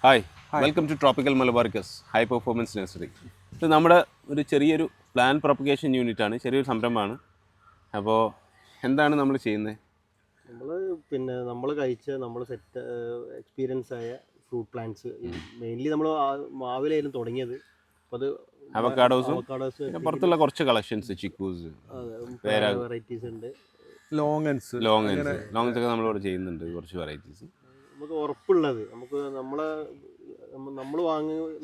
Hi welcome to tropical മലബാർക്കസ് high performance nursery. ഇത് നമ്മുടെ ഒരു ചെറിയൊരു പ്ലാൻ പ്രൊപ്പഗേഷൻ യൂണിറ്റാണ്, ചെറിയൊരു സംരംഭമാണ്. അപ്പോൾ എന്താണ് നമ്മൾ ചെയ്യുന്നത്? നമ്മൾ കഴിച്ച നമ്മൾ സെറ്റ് എക്സ്പീരിയൻസ് ആയ ഫ്രൂട്ട് പ്ലാന്റ്സ് മെയിൻലി നമ്മൾ മാവിലായിരുന്നു തുടങ്ങിയത്. അപ്പോൾ അത് അവക്കാഡോസും പിന്നെ പുറത്തുള്ള കുറച്ച് കളക്ഷൻസ്, ചിക്കൂസ്, വെറൈറ്റീസ് ഉണ്ട്, ലോങ്സ് ഒക്കെ നമ്മളിവിടെ ചെയ്യുന്നുണ്ട്. കുറച്ച് വെറൈറ്റീസ് നമുക്ക് ഉറപ്പുള്ളത്, നമ്മൾ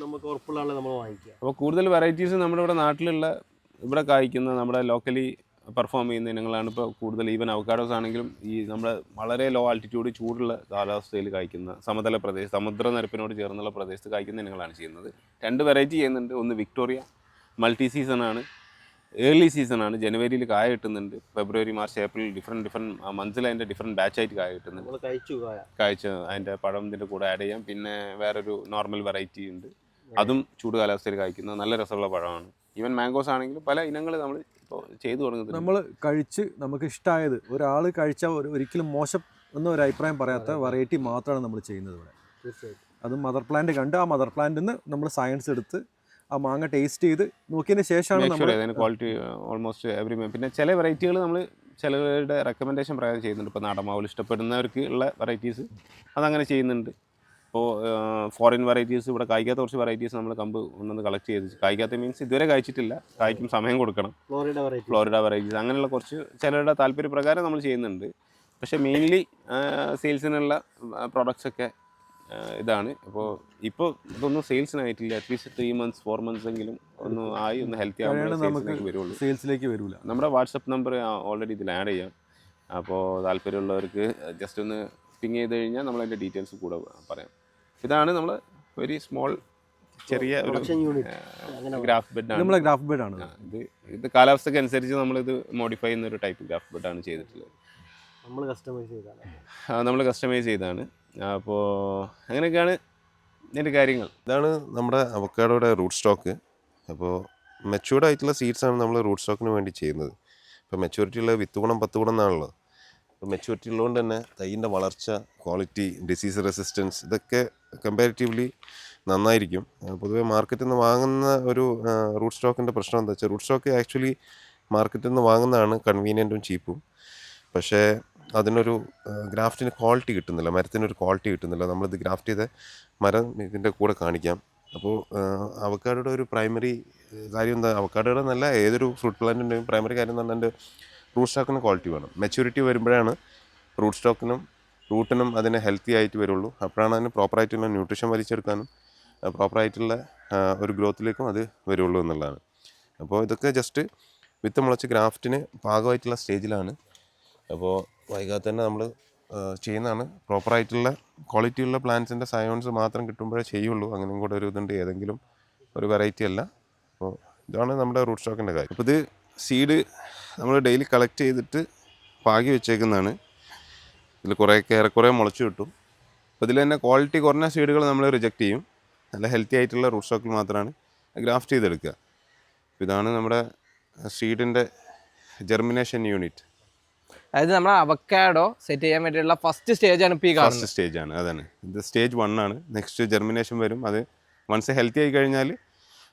നമുക്ക് ഉറപ്പുള്ളതാണ് നമ്മൾ വാങ്ങിക്കുക. അപ്പോൾ കൂടുതൽ വെറൈറ്റീസ് നമ്മുടെ ഇവിടെ നാട്ടിലുള്ള ഇവിടെ കായ്ക്കുന്ന നമ്മുടെ ലോക്കലി പെർഫോം ചെയ്യുന്ന ഇനങ്ങളാണ് ഇപ്പോൾ കൂടുതൽ. ഈവൻ അവക്കാഡോസ് ആണെങ്കിലും ഈ നമ്മുടെ വളരെ ലോ ആൾട്ടിറ്റ്യൂഡ് ചൂടുള്ള കാലാവസ്ഥയിൽ കായ്ക്കുന്ന സമതല പ്രദേശം, സമുദ്രനിരപ്പിനോട് ചേർന്നുള്ള പ്രദേശത്ത് കായ്ക്കുന്ന ഇനങ്ങളാണ് ചെയ്യുന്നത്. 2 വെറൈറ്റി ചെയ്യുന്നുണ്ട്. ഒന്ന് വിക്ടോറിയ മൾട്ടി സീസണാണ്, ഏർലി സീസണാണ്. ജനുവരിയിൽ കായ കിട്ടുന്നുണ്ട്. ഫെബ്രുവരി, മാർച്ച്, ഏപ്രിൽ ഡിഫറെൻറ്റ് മന്ത്സിൽ അതിൻ്റെ ഡിഫറെൻറ്റ് ബാച്ചായിട്ട് കായ കിട്ടുന്നുണ്ട്. കായ്ച്ച അതിൻ്റെ പഴം ഇതിൻ്റെ കൂടെ ആഡ് ചെയ്യാം. പിന്നെ വേറൊരു നോർമൽ വെറൈറ്റി ഉണ്ട്, അതും ചൂട് കാലാവസ്ഥയിൽ കായ്ക്കുന്ന നല്ല രസമുള്ള പഴമാണ്. ഈവൻ മാംഗോസ് ആണെങ്കിലും പല ഇനങ്ങൾ നമ്മൾ ഇപ്പോൾ ചെയ്തു തുടങ്ങുന്നത്. നമ്മൾ കഴിച്ച് നമുക്ക് ഇഷ്ടമായത്, ഒരാൾ കഴിച്ചാൽ ഒരിക്കലും മോശം എന്നൊരു അഭിപ്രായം പറയാത്ത വെറൈറ്റി മാത്രമാണ് നമ്മൾ ചെയ്യുന്നത് ഇവിടെ. തീർച്ചയായിട്ടും അതും മദർ പ്ലാന്റ് കണ്ട് ആ മദർ പ്ലാന്റിൽ നിന്ന് നമ്മൾ സയൻസ് എടുത്ത് ആ മാങ്ങ ടേസ്റ്റ് ചെയ്ത് നോക്കിയതിന് ശേഷമാണ് നമ്മൾ ക്വാളിറ്റി ഓൾമോസ്റ്റ് എവറി. പിന്നെ ചില വെറൈറ്റികൾ നമ്മൾ ചിലരുടെ റെക്കമെൻഡേഷൻ പ്രകാരം ചെയ്യുന്നുണ്ട്. ഇപ്പോൾ നാടൻമാവിൽ ഇഷ്ടപ്പെടുന്നവർക്ക് ഉള്ള വെറൈറ്റീസ് അതങ്ങനെ ചെയ്യുന്നുണ്ട്. ഇപ്പോൾ ഫോറിൻ വെറൈറ്റീസ്, ഇവിടെ കായ്ക്കാത്ത കുറച്ച് വെറൈറ്റീസ് നമ്മൾ കമ്പ് കൊണ്ടുവന്ന് കളക്ട് ചെയ്ത്, കായ്ക്കാത്ത മീൻസ് ഇതുവരെ കായ്ച്ചിട്ടില്ല, കായ്ക്കും സമയം കൊടുക്കണം. ഫ്ലോറിഡ വെറൈറ്റീസ് അങ്ങനെയുള്ള കുറച്ച് ചിലരുടെ താല്പര്യപ്രകാരം നമ്മൾ ചെയ്യുന്നുണ്ട്. പക്ഷേ മെയിൻലി സെയിൽസിനുള്ള പ്രോഡക്ട്സൊക്കെ ഇതാണ്. അപ്പോൾ ഇപ്പോൾ ഇതൊന്നും സെയിൽസിനായിട്ടില്ല. അറ്റ്ലീസ്റ്റ് 3 months 4 months എങ്കിലും ഒന്ന് ആയി ഒന്ന് ഹെൽത്തി ആവുമ്പോൾ സെയിൽസിലേക്ക് വരില്ല. നമ്മുടെ വാട്സപ്പ് നമ്പർ ഓൾറെഡി ഇതിൽ ആഡ് ചെയ്യാം. അപ്പോൾ താല്പര്യമുള്ളവർക്ക് ജസ്റ്റ് ഒന്ന് പിങ് ചെയ്ത് കഴിഞ്ഞാൽ നമ്മളതിൻ്റെ ഡീറ്റെയിൽസ് കൂടെ പറയാം. ഇതാണ് നമ്മൾ വെരി സ്മോൾ ചെറിയ ഒരു ഗ്രാഫ് ബെഡാണ്. നമ്മളെ ഗ്രാഫ് ബെഡാണ് ഇത് കാലാവസ്ഥയ്ക്ക് അനുസരിച്ച് നമ്മളിത് മോഡിഫൈ ചെയ്യുന്ന ഒരു ടൈപ്പ് ഗ്രാഫ് ബെഡാണ് ചെയ്തിട്ടുള്ളത്. നമ്മൾ കസ്റ്റമൈസ് ചെയ്താണ്. അപ്പോൾ അങ്ങനെയൊക്കെയാണ് ഇതിൻ്റെ കാര്യങ്ങൾ. ഇതാണ് നമ്മുടെ അവക്കാഡോയുടെ റൂട്ട് സ്റ്റോക്ക്. അപ്പോൾ മെച്യൂർഡ് ആയിട്ടുള്ള സീഡ്സാണ് നമ്മൾ റൂട്ട് സ്റ്റോക്കിന് വേണ്ടി ചെയ്യുന്നത്. ഇപ്പോൾ മെച്യൂരിറ്റി ഉള്ള 10 ഗുണം 10 ഗുണം എന്നാണല്ലോ. അപ്പോൾ മെച്യൂരിറ്റി ഉള്ളതുകൊണ്ട് തന്നെ തൈയിൻ്റെ വളർച്ച, ക്വാളിറ്റി, ഡിസീസ് റെസിസ്റ്റൻസ് ഇതൊക്കെ കമ്പാരിറ്റീവ്ലി നന്നായിരിക്കും. പൊതുവേ മാർക്കറ്റിൽ നിന്ന് വാങ്ങുന്ന ഒരു റൂട്ട് സ്റ്റോക്കിൻ്റെ പ്രശ്നം എന്താ വെച്ചാൽ, റൂട്ട് സ്റ്റോക്ക് ആക്ച്വലി മാർക്കറ്റിൽ നിന്ന് വാങ്ങുന്നതാണ് കൺവീനിയൻറ്റും ചീപ്പും. പക്ഷേ അതിനൊരു ഗ്രാഫ്റ്റിന് ക്വാളിറ്റി കിട്ടുന്നില്ല, മരത്തിനൊരു ക്വാളിറ്റി കിട്ടുന്നില്ല. നമ്മളിത് ഗ്രാഫ്റ്റ് ചെയ്ത മരം ഇതിൻ്റെ കൂടെ കാണിക്കാം. അപ്പോൾ അവക്കാഡോയുടെ ഒരു പ്രൈമറി കാര്യം എന്താ, അവക്കാഡോയുടെ നല്ല ഏതൊരു ഫ്രൂട്ട് പ്ലാന്റിൻ്റെയും പ്രൈമറി കാര്യം എന്ന് പറഞ്ഞാൽ റൂട്ട് സ്റ്റോക്കിന് ക്വാളിറ്റി വേണം. മെച്യൂരിറ്റി വരുമ്പോഴാണ് റൂട്ട് സ്റ്റോക്കിനും റൂട്ടിനും അതിന് ഹെൽത്തി ആയിട്ട് വരുള്ളൂ. അപ്പോഴാണ് അതിന് പ്രോപ്പറായിട്ടുള്ള ന്യൂട്രീഷൻ വലിച്ചെടുക്കാനും പ്രോപ്പറായിട്ടുള്ള ഒരു ഗ്രോത്തിലേക്കും അത് വരുള്ളൂ എന്നുള്ളതാണ്. അപ്പോൾ ഇതൊക്കെ ജസ്റ്റ് വിത്ത് മുളച്ച് ഗ്രാഫ്റ്റിന് പാകമായിട്ടുള്ള സ്റ്റേജിലാണ്. അപ്പോൾ വൈകാതെ തന്നെ നമ്മൾ ചെയ്യുന്നതാണ്. പ്രോപ്പറായിട്ടുള്ള ക്വാളിറ്റിയുള്ള പ്ലാന്റ്സിൻ്റെ സയോൺസ് മാത്രം കിട്ടുമ്പോഴേ ചെയ്യുള്ളൂ. അങ്ങനെയും കൂടെ ഒരു ഇതുണ്ട്, ഏതെങ്കിലും ഒരു വെറൈറ്റി അല്ല. അപ്പോൾ ഇതാണ് നമ്മുടെ റൂട്ട് സ്റ്റോക്കിൻ്റെ കാര്യം. അപ്പോൾ ഇത് സീഡ് നമ്മൾ ഡെയിലി കളക്ട് ചെയ്തിട്ട് പാകി വെച്ചേക്കുന്നതാണ്. ഇതിൽ ഏറെക്കുറെ മുളച്ച് കിട്ടും. അപ്പോൾ ഇതിൽ തന്നെ ക്വാളിറ്റി കുറഞ്ഞ സീഡുകൾ നമ്മൾ റിജക്റ്റ് ചെയ്യും. നല്ല ഹെൽത്തി ആയിട്ടുള്ള റൂട്ട് സ്റ്റോക്കിൽ മാത്രമാണ് ഗ്രാഫ്റ്റ് ചെയ്തെടുക്കുക. ഇതാണ് നമ്മുടെ സീഡിൻ്റെ ജെർമിനേഷൻ യൂണിറ്റ്. അതായത് നമ്മുടെ അവക്കാഡോ സെറ്റ് ചെയ്യാൻ വേണ്ടിയിട്ടുള്ള ഫസ്റ്റ് സ്റ്റേജാണ് ഇപ്പോൾ ഈ കാണുന്നത്. ഫസ്റ്റ് സ്റ്റേജാണ്, അതാണ് ഇത്. സ്റ്റേജ് 1 ആണ്. നെക്സ്റ്റ് ജെർമിനേഷൻ വരും. അത് വൺസ് ഹെൽത്തി ആയി കഴിഞ്ഞാൽ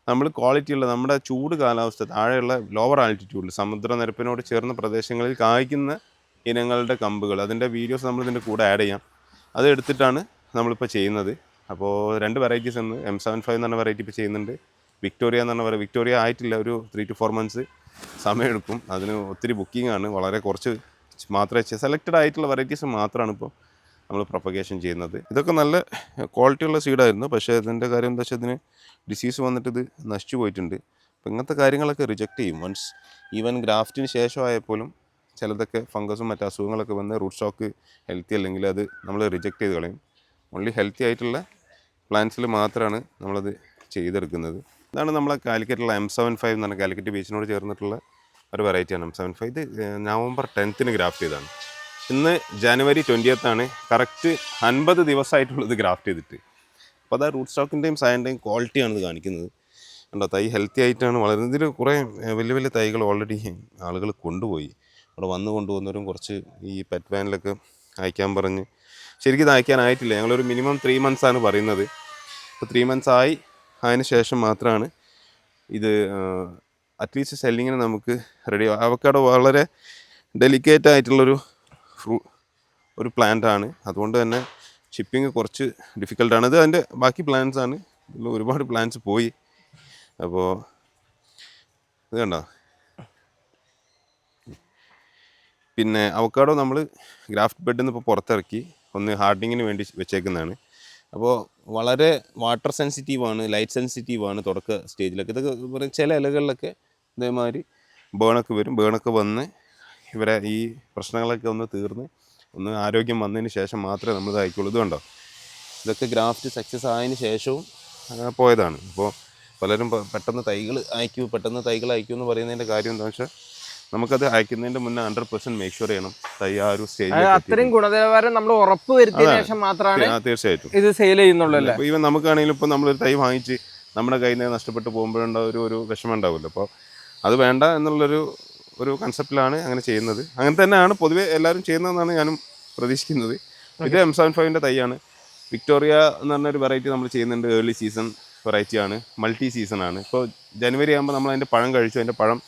നമ്മൾ ക്വാളിറ്റിയുള്ള നമ്മുടെ ചൂട് കാലാവസ്ഥ താഴെയുള്ള ലോവർ ആൾട്ടിറ്റ്യൂഡിൽ സമുദ്രനിരപ്പിനോട് ചേർന്ന പ്രദേശങ്ങളിൽ കായ്ക്കുന്ന ഇനങ്ങളുടെ കമ്പുകൾ, അതിൻ്റെ വീഡിയോസ് നമ്മൾ ഇതിൻ്റെ കൂടെ ആഡ് ചെയ്യാം. അത് എടുത്തിട്ടാണ് നമ്മളിപ്പോൾ ചെയ്യുന്നത്. അപ്പോൾ 2 വെറൈറ്റീസ് ഉണ്ട്. M75 എന്ന് പറഞ്ഞ വെറൈറ്റി ഇപ്പോൾ ചെയ്യുന്നുണ്ട്. വിക്ടോറിയ എന്ന് പറഞ്ഞ വിക്ടോറിയ ആയിട്ടില്ല, ഒരു 3 to 4 months സമയമെടുക്കും. അതിന് ഒത്തിരി ബുക്കിംഗ് ആണ്. വളരെ കുറച്ച് മാത്രമേ സെലക്റ്റഡ് ആയിട്ടുള്ള വെറൈറ്റീസ് മാത്രമാണ് ഇപ്പോൾ നമ്മൾ പ്രൊപ്പഗേഷൻ ചെയ്യുന്നത്. ഇതൊക്കെ നല്ല ക്വാളിറ്റിയുള്ള സീഡായിരുന്നു. പക്ഷേ ഇതിൻ്റെ കാര്യം എന്താ വെച്ചാൽ ഇതിന് ഡിസീസ് വന്നിട്ട് ഇത് നശിച്ചു പോയിട്ടുണ്ട്. അപ്പോൾ ഇങ്ങനത്തെ കാര്യങ്ങളൊക്കെ റിജക്റ്റ് ചെയ്യും. വൺസ് ഈവൻ ഗ്രാഫ്റ്റിന് ശേഷമായപ്പോലും ചിലതൊക്കെ ഫംഗസും മറ്റു അസുഖങ്ങളൊക്കെ വന്ന് റൂട്ട് സ്റ്റോക്ക് ഹെൽത്തി അല്ലെങ്കിൽ അത് നമ്മൾ റിജക്റ്റ് ചെയ്ത് കളയും. ഓൺലി ഹെൽത്തി ആയിട്ടുള്ള പ്ലാന്റ്സിൽ മാത്രമാണ് നമ്മളത് ചെയ്തെടുക്കുന്നത്. ഇതാണ് നമ്മളെ കാലിക്കറ്റുള്ള M75 എന്ന് പറഞ്ഞാൽ കാലിക്കറ്റ് ബീച്ചിനോട് ചേർന്നിട്ടുള്ള ഒരു വെറൈറ്റിയാണ് M75. ഇത് November 10th ഗ്രാഫ്റ്റ് ചെയ്തതാണ്. ഇന്ന് January 20th ആണ്. കറക്റ്റ് 50 ദിവസമായിട്ടുള്ളത് ഗ്രാഫ്റ്റ് ചെയ്തിട്ട്. അപ്പോൾ അത് റൂട്ട് സ്റ്റോക്കിൻ്റെയും സയൻ്റെയും ക്വാളിറ്റിയാണ് ഇത് കാണിക്കുന്നത്. കണ്ടോ, തൈ ഹെൽത്തി ആയിട്ടാണ് വളരുന്നത്. ഇതിൽ കുറേ വലിയ വലിയ തൈകൾ ഓൾറെഡി ആളുകൾ കൊണ്ടുപോയി. അവിടെ കൊണ്ടുപോകുന്നവരും കുറച്ച് ഈ പെറ്റ് വാനിലൊക്കെ അയക്കാൻ പറഞ്ഞ് ശരിക്കും ഇത് അയക്കാനായിട്ടില്ല. ഞങ്ങളൊരു മിനിമം 3 months ആണ് പറയുന്നത്. ഇപ്പോൾ 3 months ആയി. അതിന് ശേഷം മാത്രമാണ് ഇത് അറ്റ്ലീസ്റ്റ് സെല്ലിങ്ങിന് നമുക്ക് റെഡി. അവക്കാഡോ വളരെ ഡെലിക്കേറ്റ് ആയിട്ടുള്ളൊരു ഒരു പ്ലാന്റ് ആണ്. അതുകൊണ്ട് തന്നെ ഷിപ്പിംഗ് കുറച്ച് ഡിഫിക്കൽട്ടാണ്. ഇത് അതിൻ്റെ ബാക്കി പ്ലാന്റ്സ് ആണ്. ഇതിൽ ഒരുപാട് പ്ലാന്റ്സ് പോയി. അപ്പോൾ ഇത് കണ്ടോ. പിന്നെ അവക്കാഡോ നമ്മൾ ഗ്രാഫ്റ്റ് ബെഡിൽ നിന്ന് ഇപ്പോൾ പുറത്തിറക്കി ഒന്ന് ഹാർഡനിങ്ങിന് വേണ്ടി വെച്ചേക്കുന്നതാണ്. അപ്പോൾ വളരെ വാട്ടർ സെൻസിറ്റീവാണ്, ലൈറ്റ് സെൻസിറ്റീവാണ് തുടക്ക സ്റ്റേജിലൊക്കെ. ഇതൊക്കെ പറയും ചില ഇലകളിലൊക്കെ ഇതേമാതിരി ബേണൊക്കെ വരും. ബേണൊക്കെ വന്ന് ഇവരെ ഈ പ്രശ്നങ്ങളൊക്കെ ഒന്ന് തീർന്ന് ഒന്ന് ആരോഗ്യം വന്നതിന് ശേഷം മാത്രമേ നമ്മൾ ഇതായിക്കുള്ളൂ. ഇത് കണ്ടോ, ഇതൊക്കെ ഗ്രാഫ്റ്റ് സക്സസ് ആയതിന് ശേഷവും പോയതാണ്. അപ്പോൾ പലരും പെട്ടെന്ന് തൈകൾ അയക്കും എന്ന് പറയുന്നതിൻ്റെ കാര്യം എന്താണെന്ന് വെച്ചാൽ നമുക്കത് അയക്കുന്നതിൻ്റെ മുന്നേ 100% മേക്ക് ഷുവർ ചെയ്യണം തൈ ആ ഒരു സ്റ്റേജിൽ. അത്രയും ഗുണനിലവാരം നമ്മൾ ഉറപ്പ് വരുത്തിയതിനു ശേഷം മാത്രമാണ് തീർച്ചയായിട്ടും ഇത് സെയിൽ ചെയ്യുന്നുള്ളൂ അല്ലേ? ഈവൻ നമുക്കാണെങ്കിലും ഇപ്പോൾ നമ്മളൊരു തൈ വാങ്ങിച്ച് നമ്മുടെ കയ്യിൽ നിന്ന് നഷ്ടപ്പെട്ട് പോകുമ്പോഴുണ്ടാവും ഒരു വിഷമം ഉണ്ടാവില്ല. അപ്പോൾ അത് വേണ്ട ഒരു കൺസെപ്റ്റിലാണ് അങ്ങനെ ചെയ്യുന്നത്. അങ്ങനെ തന്നെയാണ് പൊതുവേ എല്ലാവരും ചെയ്യുന്നതെന്നാണ് ഞാനും പ്രതീക്ഷിക്കുന്നത്. ഇത് M75 തൈയാണ്. വിക്ടോറിയ എന്ന് പറഞ്ഞൊരു വെറൈറ്റി നമ്മൾ ചെയ്യുന്നുണ്ട്. ഏർലി സീസൺ വെറൈറ്റിയാണ്, മൾട്ടി സീസണാണ്. ഇപ്പോൾ ജനുവരി ആകുമ്പോൾ നമ്മൾ അതിൻ്റെ പഴം കഴിച്ചു. അതിൻ്റെ പഴം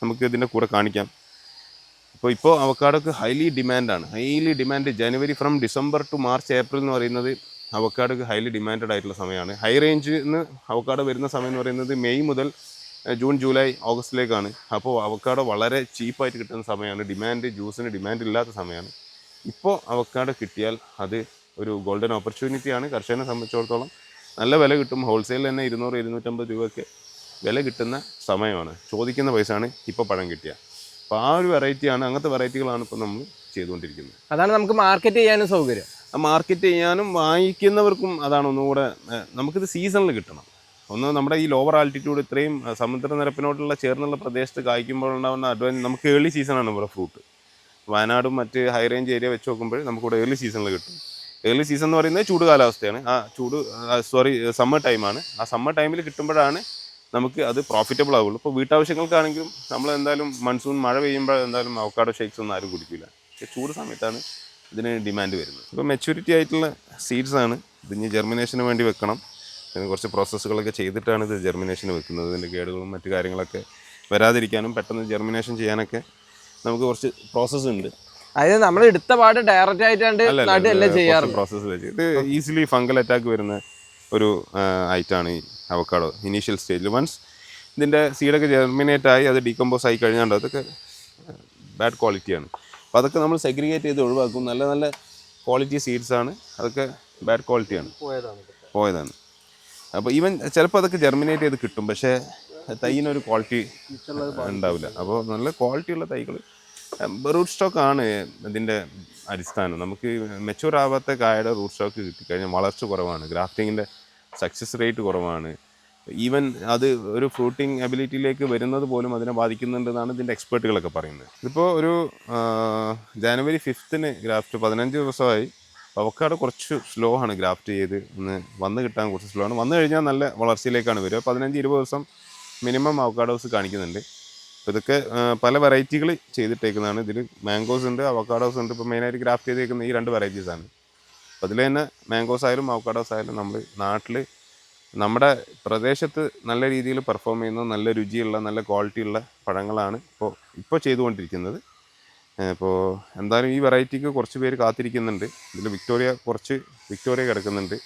നമുക്ക് ഇതിൻ്റെ കൂടെ കാണിക്കാം. ഇപ്പോൾ അവക്കാഡോക്ക് highly demand. January from December to March April എന്ന് പറയുന്നത് അവക്കാഡോക്ക് ഹൈലി ഡിമാൻഡഡ് ആയിട്ടുള്ള സമയമാണ്. ഹൈ റേഞ്ചിൽ നിന്ന് അവക്കാഡോ വരുന്ന സമയം എന്ന് പറയുന്നത് മെയ് മുതൽ ജൂൺ ജൂലൈ ഓഗസ്റ്റിലേക്കാണ്. അപ്പോൾ അവക്കാഡോ വളരെ ചീപ്പായിട്ട് കിട്ടുന്ന സമയമാണ്. ജ്യൂസിന് ഡിമാൻഡ് ഇല്ലാത്ത സമയമാണ്. ഇപ്പോൾ അവക്കാഡോ കിട്ടിയാൽ അത് ഒരു ഗോൾഡൻ ഓപ്പർച്യൂണിറ്റിയാണ്. കർഷകനെ സംബന്ധിച്ചിടത്തോളം നല്ല വില കിട്ടും. ഹോൾസെയിൽ തന്നെ 200-250 രൂപയ്ക്ക് വില കിട്ടുന്ന സമയമാണ്. ചോദിക്കുന്ന പൈസയാണ് ഇപ്പോൾ പഴം കിട്ടിയ. അപ്പോൾ ആ ഒരു വെറൈറ്റിയാണ്, അങ്ങനത്തെ വെറൈറ്റികളാണ് ഇപ്പോൾ നമ്മൾ ചെയ്തുകൊണ്ടിരിക്കുന്നത്. അതാണ് നമുക്ക് മാർക്കറ്റ് ചെയ്യാനും സൗകര്യം. മാർക്കറ്റ് ചെയ്യാനും വാങ്ങിക്കുന്നവർക്കും അതാണ് ഒന്നുകൂടെ. നമുക്കിത് സീസണിൽ കിട്ടണം. ഒന്ന് നമ്മുടെ ഈ ലോവർ ആൾട്ടിറ്റ്യൂഡ് ഇത്രയും സമുദ്രനിരപ്പിനോടുള്ള ചേർന്നുള്ള പ്രദേശത്ത് കായ്ക്കുമ്പോഴുണ്ടാകുന്ന അഡ്വാൻറ്റേജ്. നമുക്ക് ഏർലി സീസണാണ് ഇവിടെ ഫ്രൂട്ട്. വയനാടും മറ്റ് ഹൈ റേഞ്ച് ഏരിയ വെച്ച് നോക്കുമ്പോൾ നമുക്കിവിടെ ഏർലി സീസണിൽ കിട്ടും. ഏർലി സീസൺ എന്ന് പറയുന്നത് ചൂട് കാലാവസ്ഥയാണ്. സമ്മർ ടൈമാണ്. ആ സമ്മർ ടൈമിൽ കിട്ടുമ്പോഴാണ് നമുക്ക് അത് പ്രോഫിറ്റബിൾ ആവുള്ളൂ. ഇപ്പോൾ വീട്ടാവശ്യങ്ങൾക്കാണെങ്കിലും നമ്മൾ എന്തായാലും മൺസൂൺ മഴ പെയ്യുമ്പോൾ എന്തായാലും അവക്കാഡോ ഷേക്സ് ഒന്നും ആരും കുടിക്കില്ല. പക്ഷേ ചൂട് സമയത്താണ് ഇതിന് ഡിമാൻഡ് വരുന്നത്. ഇപ്പോൾ മെച്യൂരിറ്റി ആയിട്ടുള്ള സീഡ്സാണ്. ഇതിന് ജെർമിനേഷന് വേണ്ടി വെക്കണം. അതിന് കുറച്ച് പ്രോസസ്സുകളൊക്കെ ചെയ്തിട്ടാണ് ഇത് ജെർമിനേഷന് വെക്കുന്നത്. ഇതിൻ്റെ കേടുകളും മറ്റു കാര്യങ്ങളൊക്കെ വരാതിരിക്കാനും പെട്ടെന്ന് ജെർമിനേഷൻ ചെയ്യാനൊക്കെ നമുക്ക് കുറച്ച് പ്രോസസ്സ് ഉണ്ട്. അതായത് നമ്മൾ എടുത്ത പാട് ഡയറക്റ്റ് ആയിട്ടാണ്ട് നടല്ല ചെയ്യാറ്. പ്രോസസ്സ് വെച്ച് ഇത് ഈസിലി ഫംഗൽ അറ്റാക്ക് വരുന്ന ഒരു ഐറ്റാണ് ഈ അവക്കാഡോ. ഇനീഷ്യൽ സ്റ്റേജിൽ വൺസ് ഇതിൻ്റെ സീഡൊക്കെ ജെർമിനേറ്റ് ആയി അത് ഡീകമ്പോസ് ആയി കഴിഞ്ഞാൽ അതൊക്കെ ബാഡ് ക്വാളിറ്റിയാണ്. അപ്പോൾ അതൊക്കെ നമ്മൾ സെഗ്രിഗേറ്റ് ചെയ്ത് ഒഴിവാക്കും. നല്ല നല്ല ക്വാളിറ്റി സീഡ്സാണ്. അതൊക്കെ ബാഡ് ക്വാളിറ്റിയാണ്, പോയതാണ്. അപ്പോൾ ഈവൻ ചിലപ്പോൾ അതൊക്കെ ജെർമിനേറ്റ് ചെയ്ത് കിട്ടും, പക്ഷേ തൈയിനൊരു ക്വാളിറ്റി ഉണ്ടാവില്ല. അപ്പോൾ നല്ല ക്വാളിറ്റിയുള്ള തൈകൾ റൂട്ട് സ്റ്റോക്കാണ് ഇതിൻ്റെ അടിസ്ഥാനം. നമുക്ക് മെച്യൂർ ആവാത്ത കായയുടെ റൂട്ട് സ്റ്റോക്ക് കിട്ടിക്കഴിഞ്ഞാൽ വളർച്ച കുറവാണ്, ഗ്രാഫ്റ്റിങ്ങിൻ്റെ സക്സസ് റേറ്റ് കുറവാണ്. ഈവൻ അത് ഒരു ഫ്രൂട്ടിങ് എബിലിറ്റിയിലേക്ക് വരുന്നത് പോലും അതിനെ ബാധിക്കുന്നുണ്ടെന്നാണ് ഇതിൻ്റെ എക്സ്പേർട്ടുകളൊക്കെ പറയുന്നത്. ഇതിപ്പോൾ ഒരു ജനുവരി 5 ഗ്രാഫ്റ്റ് 15 ദിവസമായി. അവക്കാഡോ കുറച്ച് സ്ലോ ആണ് ഗ്രാഫ്റ്റ് ചെയ്ത് വന്ന് കിട്ടാൻ കുറച്ച് സ്ലോ ആണ്. വന്നു കഴിഞ്ഞാൽ നല്ല വളർച്ചയിലേക്കാണ് വരിക. 15-20 ദിവസം മിനിമം അവക്കാഡോസ് കാണിക്കുന്നുണ്ട്. അപ്പോൾ ഇതൊക്കെ പല വെറൈറ്റികൾ ചെയ്തിട്ടേക്കുന്നതാണ്. ഇതിൽ മാംഗോസ് ഉണ്ട്, അവക്കാഡോസ് ഉണ്ട്. ഇപ്പോൾ മെയിനായിട്ട് ഗ്രാഫ്റ്റ് ചെയ്തേക്കുന്ന ഈ 2 വെറൈറ്റീസാണ്. അപ്പോൾ അതിൽ തന്നെ മാംഗോസ് ആയാലും അവക്കാഡോസ് ആയാലും നമ്മൾ നാട്ടിൽ നമ്മുടെ പ്രദേശത്ത് നല്ല രീതിയിൽ പെർഫോം ചെയ്യുന്ന നല്ല രുചിയുള്ള നല്ല ക്വാളിറ്റിയുള്ള പഴങ്ങളാണ് ഇപ്പോൾ ചെയ്തുകൊണ്ടിരിക്കുന്നത്. ഇപ്പോൾ എന്തായാലും ഈ വെറൈറ്റിക്ക് കുറച്ച് പേര് കാത്തിരിക്കുന്നുണ്ട്. ഇതിൽ വിക്ടോറിയ കിടക്കുന്നുണ്ട്.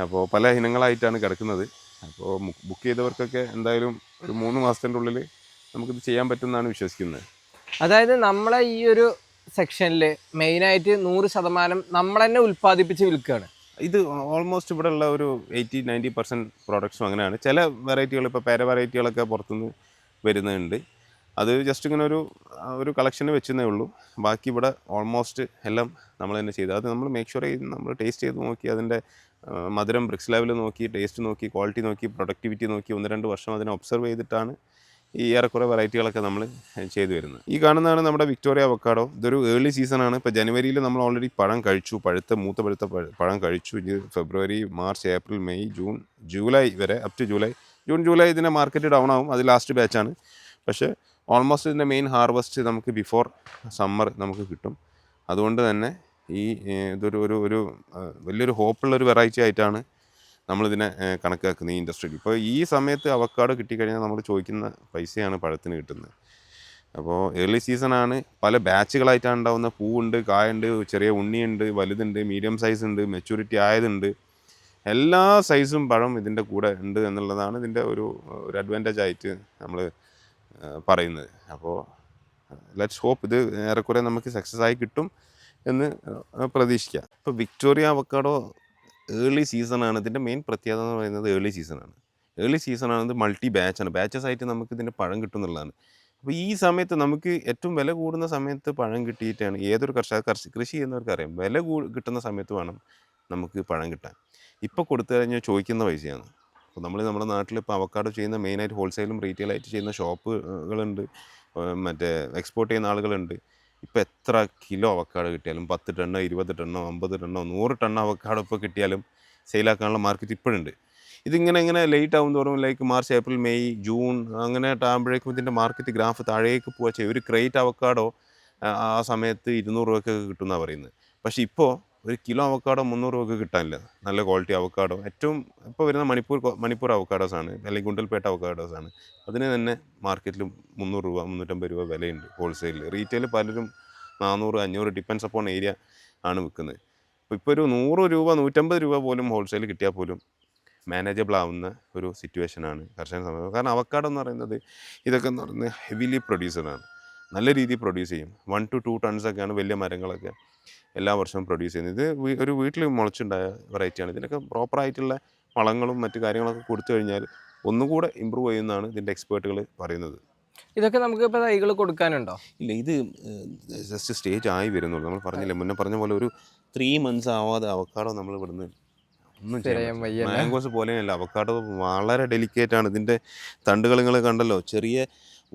അപ്പോൾ പല ഇനങ്ങളായിട്ടാണ് കിടക്കുന്നത്. അപ്പോൾ ബുക്ക് ചെയ്തവർക്കൊക്കെ എന്തായാലും ഒരു 3 മാസത്തിൻ്റെ ഉള്ളിൽ നമുക്കിത് ചെയ്യാൻ പറ്റുമെന്നാണ് വിശ്വസിക്കുന്നത്. അതായത് നമ്മളെ ഈ ഒരു സെക്ഷനിൽ മെയിനായിട്ട് 100% നമ്മൾ തന്നെ ഉൽപ്പാദിപ്പിച്ച് വിൽക്കുകയാണ്. ഇത് ഓൾമോസ്റ്റ് ഇവിടെ ഉള്ള ഒരു 80-90% പ്രോഡക്ട്സും അങ്ങനെയാണ്. ചില വെറൈറ്റികൾ ഇപ്പോൾ പേര വെറൈറ്റികളൊക്കെ പുറത്തുനിന്ന് വരുന്നുണ്ട്. അത് ജസ്റ്റ് ഇങ്ങനെ ഒരു കളക്ഷന് വെച്ചതേ ഉള്ളൂ. ബാക്കി ഇവിടെ ഓൾമോസ്റ്റ് എല്ലാം നമ്മൾ തന്നെ ചെയ്ത് അത് നമ്മൾ മേക്ക് ഷുവർ ചെയ്ത് നമ്മൾ ടേസ്റ്റ് ചെയ്ത് നോക്കി അതിൻ്റെ മധുരം ബ്രിക്സ് ലെവൽ നോക്കി ടേസ്റ്റ് നോക്കി ക്വാളിറ്റി നോക്കി പ്രൊഡക്ടിവിറ്റി നോക്കി 1-2 വർഷം അതിനെ ഒബ്സർവ് ചെയ്തിട്ടാണ് ഈ ഏറെക്കുറെ വെറൈറ്റികളൊക്കെ നമ്മൾ ചെയ്തു വരുന്നത്. ഈ കാണുന്നതാണ് നമ്മുടെ വിക്ടോറിയ അവക്കാഡോ. ഇതൊരു ഏർലി സീസണാണ്. ഇപ്പോൾ ജനുവരിയിൽ നമ്മൾ ഓൾറെഡി പഴം കഴിച്ചു, മൂത്ത പഴം കഴിച്ചു. ഇത് February, March, April, May, June, July വരെ അപ് ടു ജൂൺ ജൂലൈ ഇതിൻ്റെ മാർക്കറ്റ് ഡൗൺ ആവും. അത് ലാസ്റ്റ് ബാച്ചാണ്. പക്ഷേ ഓൾമോസ്റ്റ് ഇതിൻ്റെ മെയിൻ ഹാർവസ്റ്റ് നമുക്ക് ബിഫോർ സമ്മർ നമുക്ക് കിട്ടും. അതുകൊണ്ട് തന്നെ ഇതൊരു വലിയൊരു ഹോപ്പുള്ളൊരു വെറൈറ്റി ആയിട്ടാണ് നമ്മളിതിനെ കണക്കാക്കുന്നത് ഈ ഇൻഡസ്ട്രിയിൽ. ഇപ്പോൾ ഈ സമയത്ത് അവക്കാഡോ കിട്ടിക്കഴിഞ്ഞാൽ നമ്മൾ ചോദിക്കുന്ന പൈസയാണ് പഴത്തിന് കിട്ടുന്നത്. അപ്പോൾ ഏർലി സീസണാണ്, പല ബാച്ചുകളായിട്ടാണ് ഉണ്ടാകുന്ന. പൂവുണ്ട്, കായുണ്ട്, ചെറിയ ഉണ്ണിയുണ്ട്, വലുതുണ്ട്, മീഡിയം സൈസ് ഉണ്ട്, മെച്യൂരിറ്റി ആയതുണ്ട്. എല്ലാ സൈസും പഴം ഇതിൻ്റെ കൂടെ ഉണ്ട് എന്നുള്ളതാണ് ഇതിൻ്റെ ഒരു അഡ്വാൻറ്റേജ് ആയിട്ട് നമ്മൾ പറയുന്നത്. അപ്പോൾ ലെറ്റ്സ് ഹോപ്പ് ഇത് ഏറെക്കുറെ നമുക്ക് സക്സസ് ആയി കിട്ടും എന്ന് പ്രതീക്ഷിക്കാം. ഇപ്പോൾ വിക്ടോറിയ അവക്കാഡോ ഏർലി സീസണാണ്. ഇതിൻ്റെ മെയിൻ പ്രത്യേകത എന്ന് പറയുന്നത് ഏർലി സീസണാണ്. ഏർലി സീസണാണ്, ഇത് മൾട്ടി ബാച്ചാണ്. ബാച്ചസ് ആയിട്ട് നമുക്ക് ഇതിൻ്റെ പഴം കിട്ടും എന്നുള്ളതാണ്. അപ്പോൾ ഈ സമയത്ത് നമുക്ക് ഏറ്റവും വില കൂടുന്ന സമയത്ത് പഴം കിട്ടിയിട്ടാണ് ഏതൊരു കൃഷി ചെയ്യുന്നവർക്ക് അറിയാം. വില കിട്ടുന്ന സമയത്ത് വേണം നമുക്ക് പഴം കിട്ടാൻ. ഇപ്പോൾ കൊടുത്തു കഴിഞ്ഞാൽ ചോദിക്കുന്ന പൈസയാണ്. അപ്പോൾ നമ്മുടെ നാട്ടിൽ ഇപ്പോൾ അവക്കാഡോ ചെയ്യുന്ന മെയിനായിട്ട് ഹോൾസെയിലും റീറ്റെയിലായിട്ട് ചെയ്യുന്ന ഷോപ്പുകളുണ്ട്, മറ്റേ എക്സ്പോർട്ട് ചെയ്യുന്ന ആളുകളുണ്ട്. ഇപ്പോൾ എത്ര കിലോ അവക്കാഡോ കിട്ടിയാലും 10 ടണ്ണോ 20 ടണ്ണോ 50 ടണ്ണോ 100 ടണ്ണോ അവക്കാഡോ ഇപ്പോൾ കിട്ടിയാലും സെയിലാക്കാനുള്ള മാർക്കറ്റ് ഇപ്പോഴുണ്ട്. ഇങ്ങനെ ലേറ്റ് ആവും തോറും like March, April, May, June അങ്ങനെ ആകുമ്പോഴേക്കും ഇതിൻ്റെ മാർക്കറ്റ് ഗ്രാഫ് താഴേക്ക് പോവുക ചെയ്യും. ഒരു ക്രേറ്റ് അവക്കാഡോ ആ സമയത്ത് 200 രൂപയ്ക്കൊക്കെ കിട്ടുമെന്നാണ് പറയുന്നത്. പക്ഷേ ഇപ്പോൾ ഒരു കിലോ അവക്കാഡോ 300 രൂപയ്ക്ക് കിട്ടാനില്ല. നല്ല ക്വാളിറ്റി അവക്കാഡോ ഏറ്റവും ഇപ്പോൾ വരുന്ന മണിപ്പൂർ അവക്കാഡോസാണ്, അല്ലെങ്കിൽ ഗുണ്ടൽപേട്ട അവക്കാഡോസാണ്. അതിന് തന്നെ മാർക്കറ്റിൽ 300 രൂപ 350 രൂപ വിലയുണ്ട് ഹോൾസെയിലിൽ. റീറ്റെയിൽ പലരും 400 500 ഡിപ്പെൻസ് അപ്പോൺ ഏരിയ ആണ് വിൽക്കുന്നത്. ഇപ്പോൾ ഒരു 100 രൂപ 150 രൂപ പോലും ഹോൾസെയിൽ കിട്ടിയാൽ പോലും മാനേജബിൾ ആവുന്ന ഒരു സിറ്റുവേഷനാണ് കർഷകനെ സംബന്ധിച്ച്. കാരണം അവക്കാഡോ എന്ന് പറയുന്നത് ഇതൊക്കെ എന്ന് പറയുന്നത് ഹെവിലി പ്രൊഡ്യൂസറാണ്. നല്ല രീതിയിൽ പ്രൊഡ്യൂസ് ചെയ്യും. 1 to 2 ടൺസൊക്കെയാണ് വലിയ മരങ്ങളൊക്കെ എല്ലാ വർഷവും പ്രൊഡ്യൂസ് ചെയ്യുന്നത്. ഇത് ഒരു വീട്ടിൽ മുളച്ചുണ്ടായ വെറൈറ്റിയാണ്. ഇതിനൊക്കെ പ്രോപ്പറായിട്ടുള്ള വളങ്ങളും മറ്റു കാര്യങ്ങളൊക്കെ കൊടുത്തു കഴിഞ്ഞാൽ ഒന്നുകൂടെ ഇമ്പ്രൂവ് ചെയ്യുന്നതാണ് ഇതിൻ്റെ എക്സ്പേർട്ടുകൾ പറയുന്നത്. ഇതൊക്കെ നമുക്ക് ഇപ്പോൾ തൈകൾ കൊടുക്കാനുണ്ടോ? ഇല്ല, ഇത് ജസ്റ്റ് സ്റ്റേജ് ആയി വരുന്നുള്ളൂ. നമ്മൾ പറഞ്ഞില്ലേ, മുന്നേ പറഞ്ഞ പോലെ ഒരു 3 months ആവാതെ അവക്കാഡോ നമ്മൾ ഇവിടുന്ന് ഒന്നും ചെയ്യാൻ പറ്റില്ല. മാംഗോസ് പോലെയല്ല, അവക്കാഡോ വളരെ ഡെലിക്കേറ്റ് ആണ്. ഇതിൻ്റെ തണ്ടുകൾ നിങ്ങൾ കണ്ടല്ലോ,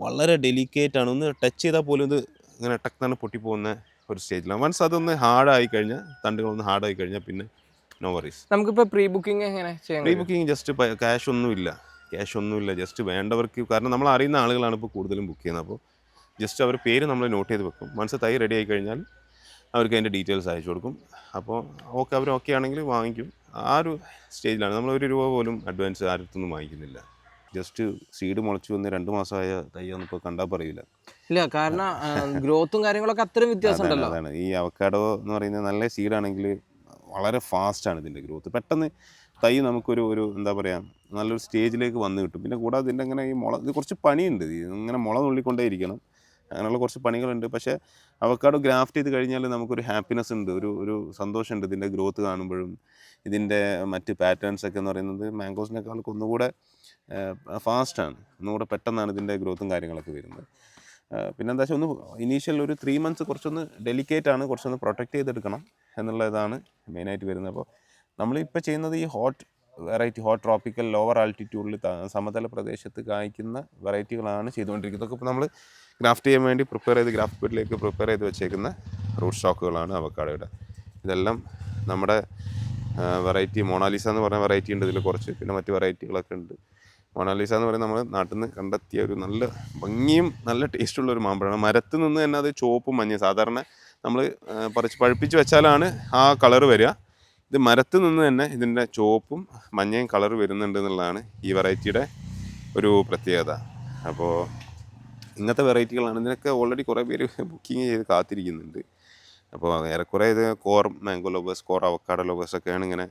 വളരെ ഡെലിക്കേറ്റ് ആണ്. ഒന്ന് ടച്ച് ചെയ്താൽ പോലും ഇത് ഇങ്ങനെ ടക്ന്നാണ് പൊട്ടിപ്പോകുന്ന ഒരു സ്റ്റേജിലാണ്. വൺസ് അതൊന്ന് ഹാർഡായി കഴിഞ്ഞാൽ, തണ്ടുകളൊന്ന് ഹാർഡായി കഴിഞ്ഞാൽ പിന്നെ നോ വറീസ്. നമുക്കിപ്പോൾ പ്രീ ബുക്കിംഗ് എങ്ങനെ ചെയ്യാം? പ്രീ ബുക്കിംഗ് ജസ്റ്റ് ക്യാഷ് ഒന്നുമില്ല, ജസ്റ്റ് വേണ്ടവർക്ക്. കാരണം നമ്മൾ അറിയുന്ന ആളുകളാണ് ഇപ്പോൾ കൂടുതലും ബുക്ക് ചെയ്യുന്നത്. അപ്പോൾ ജസ്റ്റ് അവർ പേര് നമ്മൾ നോട്ട് ചെയ്ത് വെക്കും. വൺസ് തൈ റെഡി ആയി കഴിഞ്ഞാൽ അവർക്ക് അതിൻ്റെ ഡീറ്റെയിൽസ് അയച്ചു കൊടുക്കും. അപ്പോൾ അവർ ഓക്കെ ആണെങ്കിൽ വാങ്ങിക്കും. ആ ഒരു സ്റ്റേജിലാണ്. നമ്മൾ 1 രൂപ പോലും അഡ്വാൻസ് ആരടുത്തൊന്നും വാങ്ങിക്കുന്നില്ല. ജസ്റ്റ് സീഡ് മുളച്ചു വന്ന് 2 മാസമായ തൈയൊന്നും ഇപ്പോൾ കണ്ടാൽ പറയില്ല. ഇല്ല, കാരണം ഗ്രോത്തും കാര്യങ്ങളൊക്കെ അത്രയും വ്യത്യാസം ഉണ്ടല്ലോ. അതാണ് ഈ അവക്കാഡോ എന്ന് പറയുന്നത്. നല്ല സീഡാണെങ്കിൽ വളരെ ഫാസ്റ്റാണ് ഇതിൻ്റെ ഗ്രോത്ത്. പെട്ടെന്ന് തൈ നമുക്കൊരു എന്താ പറയുക, നല്ലൊരു സ്റ്റേജിലേക്ക് വന്ന് കിട്ടും. പിന്നെ കൂടാതെ ഇതിൻ്റെ അങ്ങനെ ഇത് കുറച്ച് പണിയുണ്ട്. ഇങ്ങനെ മുള നുള്ളിക്കൊണ്ടേ ഇരിക്കണം. അങ്ങനെയുള്ള കുറച്ച് പണികളുണ്ട്. പക്ഷേ അവക്കാഡോ ഗ്രാഫ്റ്റ് ചെയ്ത് കഴിഞ്ഞാൽ നമുക്കൊരു ഹാപ്പിനെസ് ഉണ്ട്, ഒരു സന്തോഷമുണ്ട് ഇതിൻ്റെ ഗ്രോത്ത് കാണുമ്പോഴും. ഇതിൻ്റെ മറ്റ് പാറ്റേൺസൊക്കെ എന്ന് പറയുന്നത് മാംഗോസിനേക്കാൾക്ക് ഒന്നുകൂടെ ഫാസ്റ്റാണ്, ഒന്നുകൂടെ പെട്ടെന്നാണ് ഇതിൻ്റെ ഗ്രോത്തും കാര്യങ്ങളൊക്കെ വരുന്നത്. പിന്നെന്താ വെച്ചാൽ ഇനീഷ്യൽ ഒരു 3 months കുറച്ചൊന്ന് ഡെലിക്കേറ്റ് ആണ്, കുറച്ചൊന്ന് പ്രൊട്ടക്റ്റ് ചെയ്തെടുക്കണം എന്നുള്ളതാണ് മെയിനായിട്ട് വരുന്നത്. അപ്പോൾ നമ്മളിപ്പോൾ ചെയ്യുന്നത് ഈ ഹോട്ട് ട്രോപ്പിക്കൽ ലോവർ ആൾട്ടിറ്റ്യൂഡിൽ സമതല പ്രദേശത്ത് കായ്ക്കുന്ന വെറൈറ്റികളാണ് ചെയ്തുകൊണ്ടിരിക്കുന്നത്. ഇതൊക്കെ ഇപ്പോൾ നമ്മൾ ഗ്രാഫ്റ്റ് ചെയ്യാൻ വേണ്ടി ഗ്രാഫ്റ്റ് ബെഡിലേക്ക് പ്രിപ്പയർ ചെയ്ത് വെച്ചേക്കുന്ന റൂട്ട് സ്റ്റോക്കുകളാണ് അവക്കാഡോയുടെ. ഇതെല്ലാം നമ്മുടെ വെറൈറ്റി മൊണാലിസ എന്ന് പറഞ്ഞ വെറൈറ്റി ഉണ്ട് ഇതിൽ കുറച്ച്. പിന്നെ മറ്റ് വെറൈറ്റികളൊക്കെ ഉണ്ട്. മൊണാലിസ എന്ന് പറയുന്നത് നമ്മൾ നാട്ടിൽ നിന്ന് കണ്ടെത്തിയ ഒരു നല്ല ഭംഗിയും നല്ല ടേസ്റ്റുള്ള ഒരു മാമ്പഴമാണ്. മരത്തിൽ നിന്ന് തന്നെ അത് ചുവപ്പും മഞ്ഞ, സാധാരണ നമ്മൾ പഴുപ്പിച്ച് വെച്ചാലാണ് ആ കളറ് വരിക. ഇത് മരത്തിൽ നിന്ന് തന്നെ ഇതിൻ്റെ ചുവപ്പും മഞ്ഞയും കളർ വരുന്നുണ്ട് എന്നുള്ളതാണ് ഈ വെറൈറ്റിയുടെ ഒരു പ്രത്യേകത. അപ്പോൾ ഇങ്ങനത്തെ വെറൈറ്റികളാണ്. ഇതിനൊക്കെ ഓൾറെഡി കുറേ പേര് ബുക്കിംഗ് ചെയ്ത് കാത്തിരിക്കുന്നുണ്ട്. അപ്പോൾ ഏറെക്കുറെ ഇത് core mango lovers, core avocado ലവേഴ്സൊക്കെയാണ് ഇങ്ങനെ